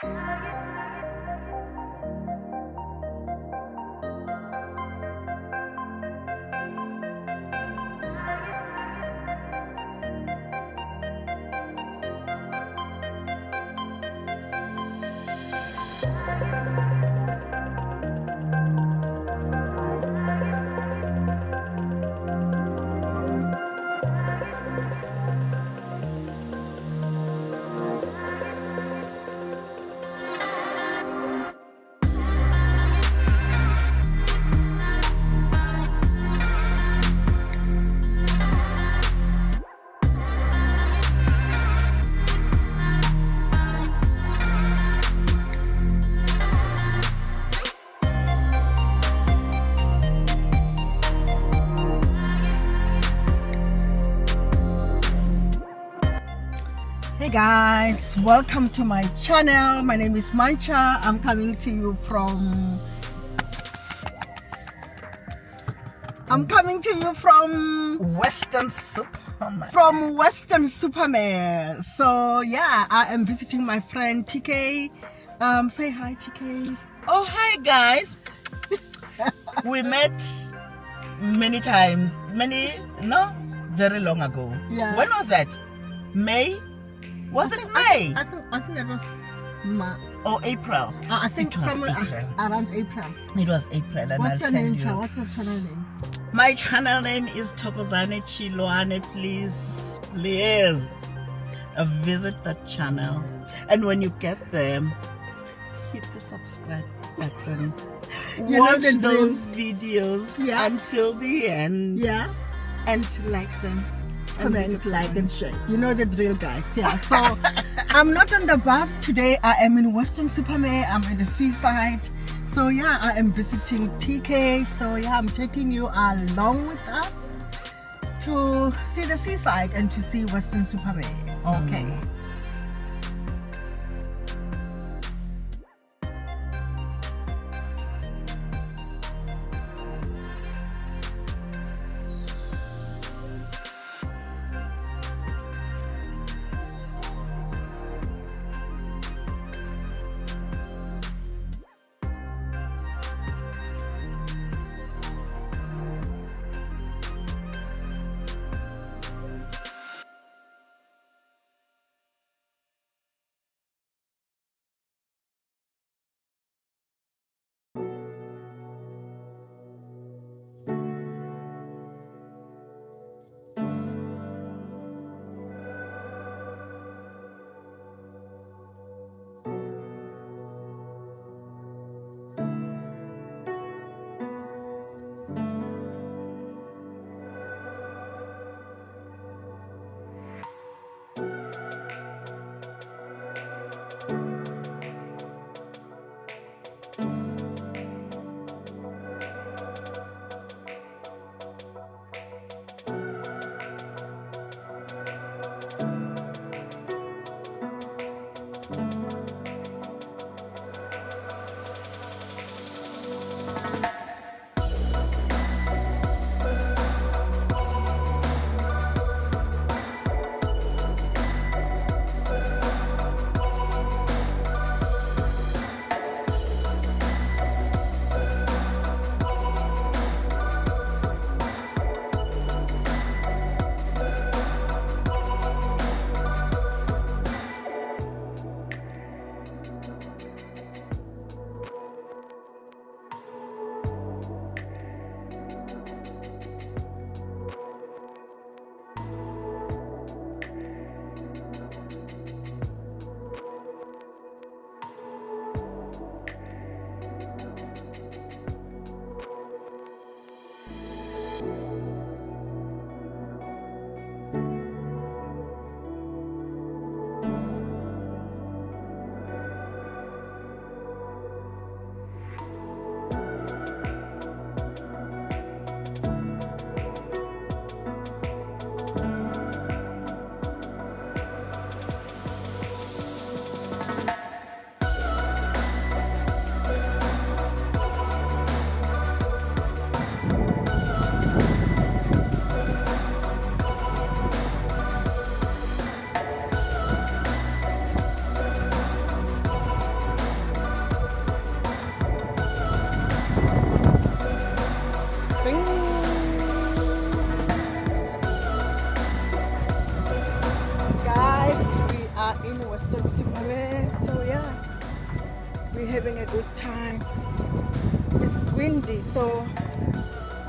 Hey guys, welcome to my channel. My name is Mancha. I'm coming to you from Weston-super-Mare. So yeah, I am visiting my friend TK. Say hi, TK. Oh, hi guys. We met many times, very long ago. Yeah. When was that? May? Was it May? I think that was or April? I think It was somewhere April. around April. It was April, and What's I'll your tell name, you. Cha? What's your channel name? My channel name is Thokozane Chilwane. Please visit that channel, and when you get there, hit the subscribe button. Watch those videos until the end. Yeah. And like them. Comment, like, and share. You know the drill, guys. Yeah. So I'm not on the bus today. I am in Weston-super-Mare. I'm at the seaside. So yeah, I am visiting TK. So yeah, I'm taking you along with us to see the seaside and to see Weston-super-Mare. Okay.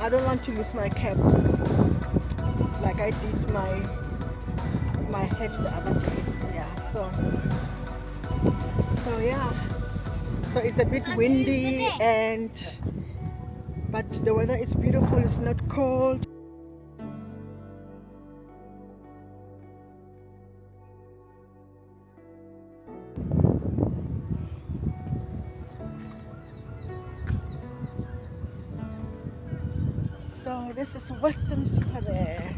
I don't want to lose my cap like I did my head the other day. Yeah, so yeah, so it's a bit windy but the weather is beautiful. It's not cold. So this is Weston-super-Mare.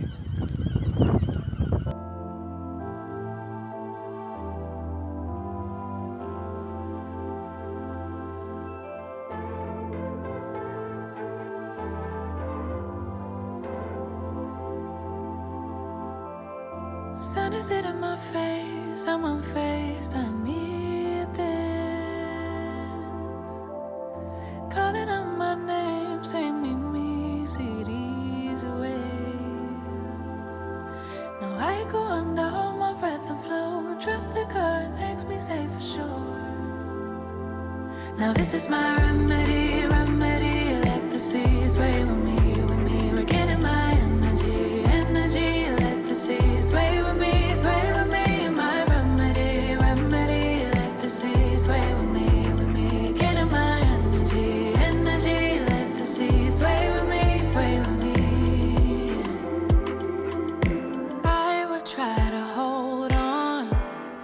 Sun is hitting my face, I'm unfazed, I need this. Calling out my name, say meet me, see these waves. Now I go under, hold my breath and flow. Trust the current takes me safe for sure. Now this is my remedy, remedy. Let the seas sway with me, with me. Regaining my energy, energy. Let the seas sway with me, sway with me. My remedy, remedy. Let the seas sway with me, with me. Getting my energy, energy. Let the seas sway with me, sway with me. I would try to hold on,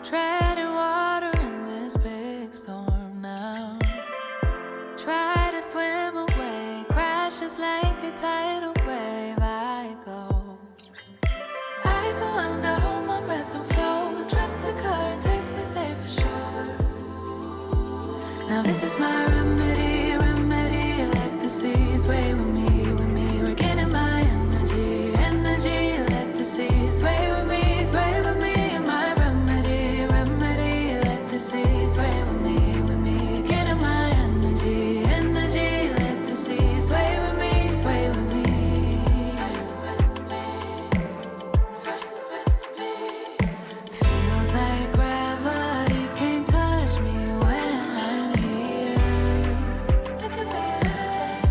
treading water in this big storm now. Try to swim away, crashes like a tidal wave. I go under, hold my breath and flow. Trust the current takes me safe for sure. Now this is my remedy, remedy. Let the seas sway with me, with me. Regaining my energy, energy. Let the seas sway with me, sway with me. My remedy, remedy. Let the seas sway with me, with me. Getting my energy, energy. Let the seas sway with me, sway with me. Feels like gravity can't touch me when I'm here. Look at me levitate,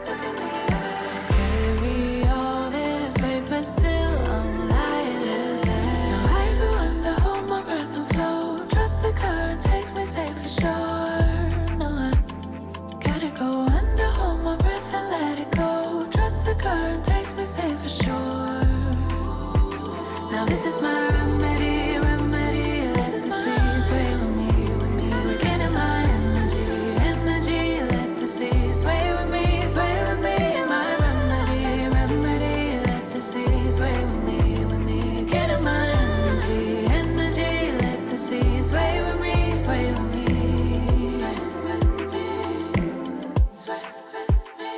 look at me levitate. Carry all this weight, but still I'm light as air. Now I go under, hold my breath and flow. Trust the current takes me safe for sure. No, I gotta go under, hold my breath and let it go. Trust the current takes me safe for sure. Now this is my remedy, remedy. Let the seas sway with me, with me. Regaining my energy, energy. Let the seas sway with me, sway with me. My remedy, remedy. Let the seas sway with me, with me. Getting my energy, energy. Let the seas sway with me, sway with me. Sway with me, sway with me.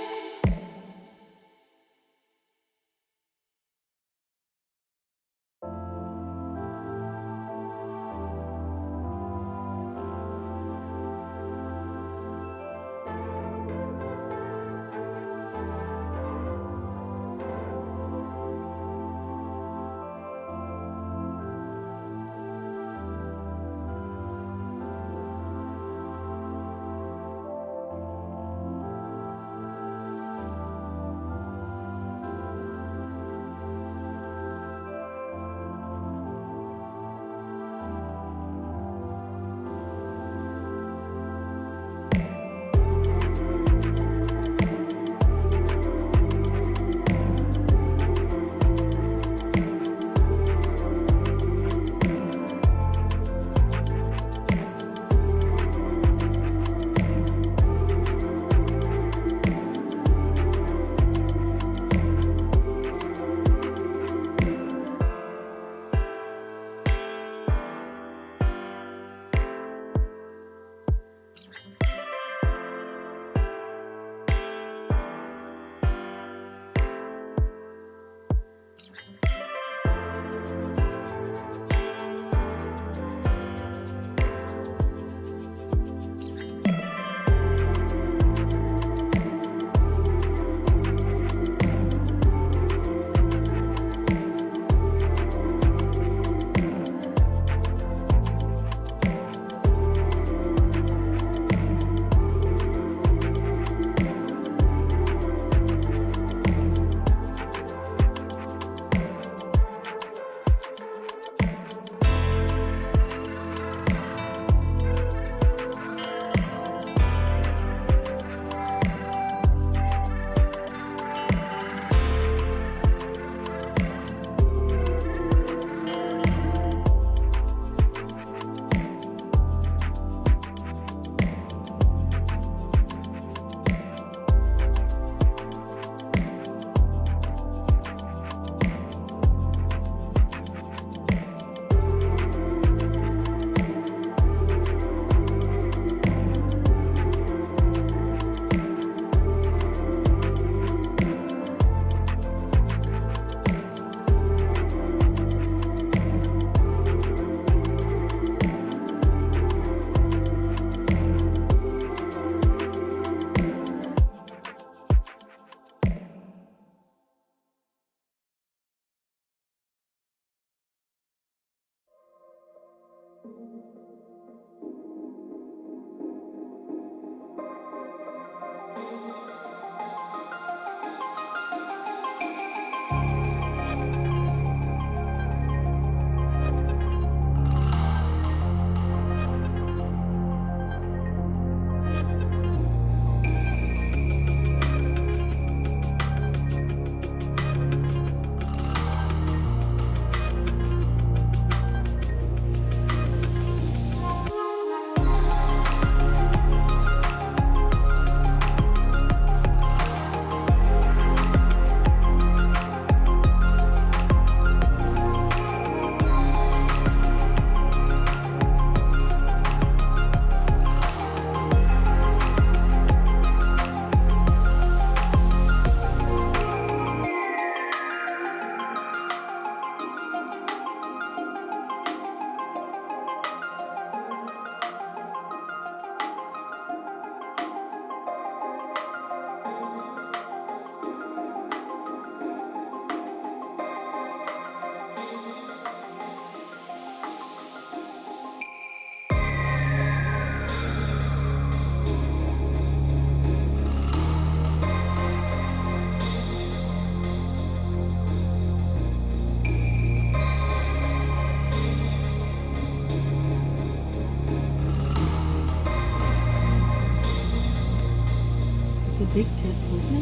Facebook, ne?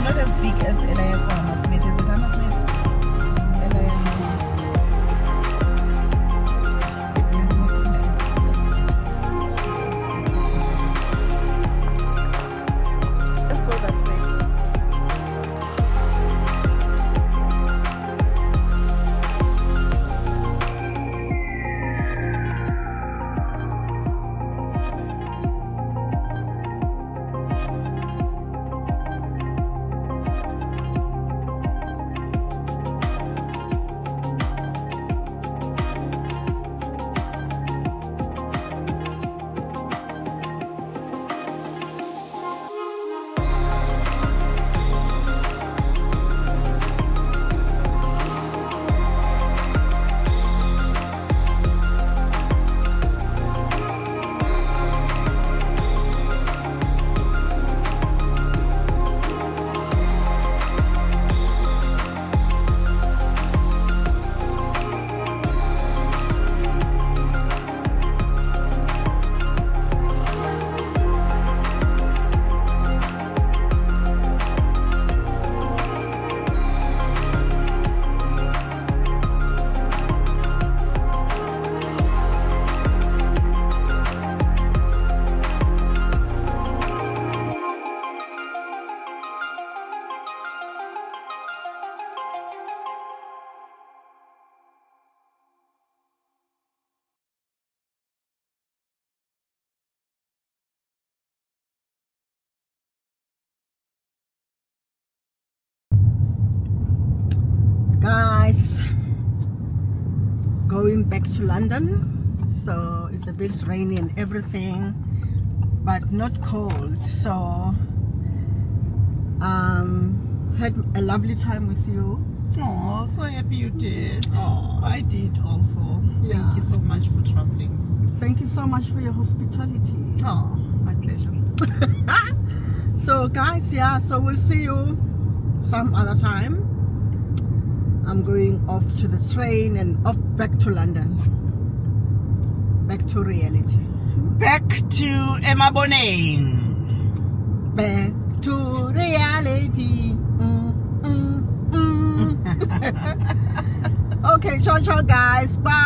Not as big as Ella Hammersmith. Is it Hammersmith? Ella Let's go that way. Guys, going back to London, so it's a bit rainy and everything, but not cold. So had a lovely time with you. Oh, so happy you did. Oh, I did also. Yeah. Thank you so much for traveling. thank you so much for your hospitality. Oh, my pleasure. So guys, yeah, so we'll see you some other time. I'm going off to the train and off back to London, back to reality, Back to Emma Bonet. back to reality. Okay, ciao ciao guys, bye.